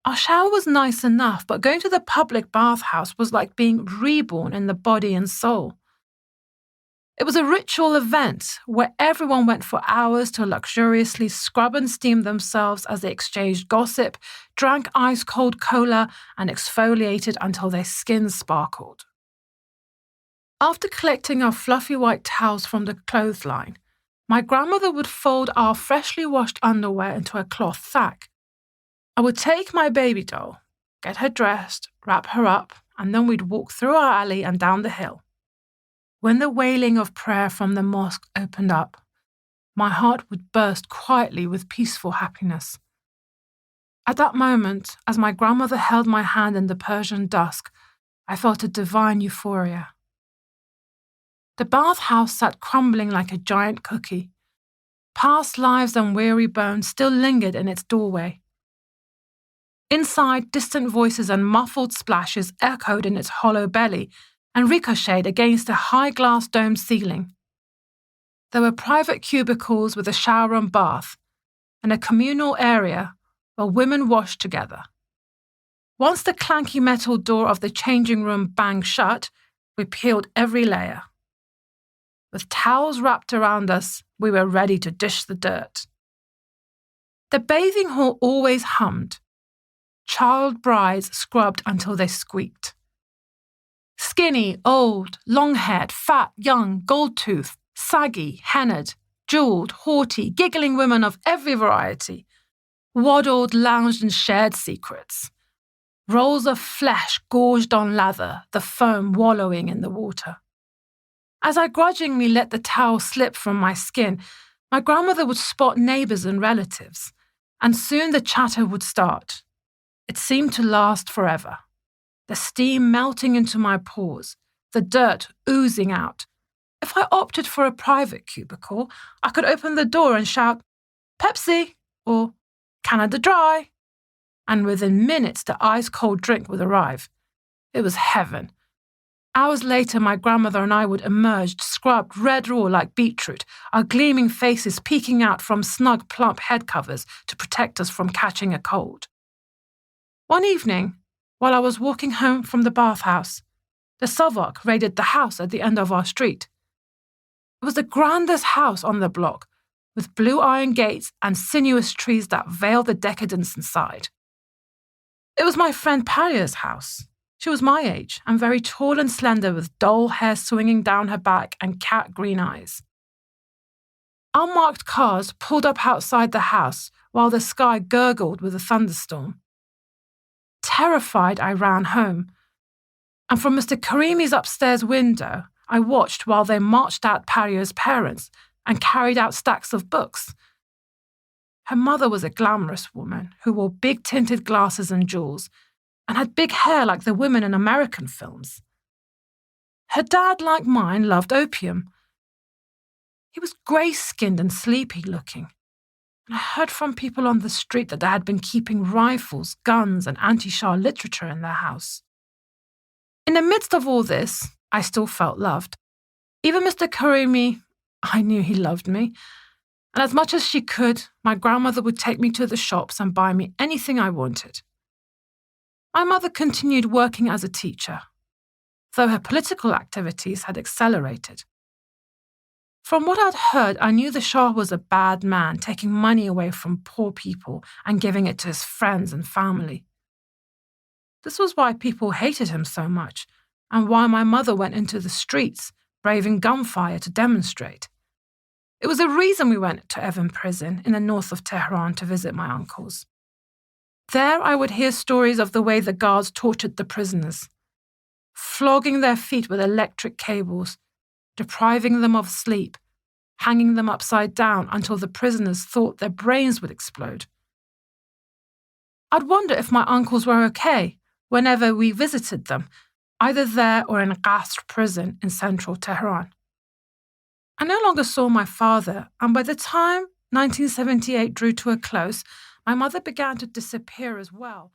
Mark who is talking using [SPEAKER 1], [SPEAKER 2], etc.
[SPEAKER 1] Our shower was nice enough, but going to the public bathhouse was like being reborn in the body and soul. It was a ritual event where everyone went for hours to luxuriously scrub and steam themselves as they exchanged gossip, drank ice-cold cola, and exfoliated until their skins sparkled. After collecting our fluffy white towels from the clothesline, my grandmother would fold our freshly washed underwear into a cloth sack. I would take my baby doll, get her dressed, wrap her up, and then we'd walk through our alley and down the hill. When the wailing of prayer from the mosque opened up, my heart would burst quietly with peaceful happiness. At that moment, as my grandmother held my hand in the Persian dusk, I felt a divine euphoria. The bathhouse sat crumbling like a giant cookie. Past lives and weary bones still lingered in its doorway. Inside, distant voices and muffled splashes echoed in its hollow belly and ricocheted against a high glass domed ceiling. There were private cubicles with a shower and bath, and a communal area where women washed together. Once the clanky metal door of the changing room banged shut, we peeled every layer. With towels wrapped around us, we were ready to dish the dirt. The bathing hall always hummed. Child brides scrubbed until they squeaked. Skinny, old, long-haired, fat, young, gold-toothed, saggy, hennaed, jewelled, haughty, giggling women of every variety, waddled, lounged and shared secrets. Rolls of flesh gorged on lather, the foam wallowing in the water. As I grudgingly let the towel slip from my skin, my grandmother would spot neighbours and relatives, and soon the chatter would start. It seemed to last forever. The steam melting into my pores, the dirt oozing out. If I opted for a private cubicle, I could open the door and shout, "Pepsi," or "Canada Dry," and within minutes the ice-cold drink would arrive. It was heaven. Hours later, my grandmother and I would emerge, scrubbed red raw like beetroot, our gleaming faces peeking out from snug, plump head covers to protect us from catching a cold. One evening, while I was walking home from the bathhouse, the Savok raided the house at the end of our street. It was the grandest house on the block, with blue iron gates and sinuous trees that veiled the decadence inside. It was my friend Palia's house. She was my age and very tall and slender with dull hair swinging down her back and cat green eyes. Unmarked cars pulled up outside the house while the sky gurgled with a thunderstorm. Terrified, I ran home, and from Mr. Karimi's upstairs window, I watched while they marched out Palia's parents and carried out stacks of books. Her mother was a glamorous woman who wore big tinted glasses and jewels, and had big hair like the women in American films. Her dad, like mine, loved opium. He was grey-skinned and sleepy-looking, and I heard from people on the street that they had been keeping rifles, guns, and anti-Shah literature in their house. In the midst of all this, I still felt loved. Even Mr. Karimi, I knew he loved me, and as much as she could, my grandmother would take me to the shops and buy me anything I wanted. My mother continued working as a teacher, though her political activities had accelerated. From what I'd heard, I knew the Shah was a bad man, taking money away from poor people and giving it to his friends and family. This was why people hated him so much, and why my mother went into the streets, braving gunfire to demonstrate. It was the reason we went to Evin prison in the north of Tehran to visit my uncles. There I would hear stories of the way the guards tortured the prisoners, flogging their feet with electric cables, depriving them of sleep, hanging them upside down until the prisoners thought their brains would explode. I'd wonder if my uncles were okay whenever we visited them, either there or in Qasr prison in central Tehran. I no longer saw my father, and by the time 1978 drew to a close, my mother began to disappear as well.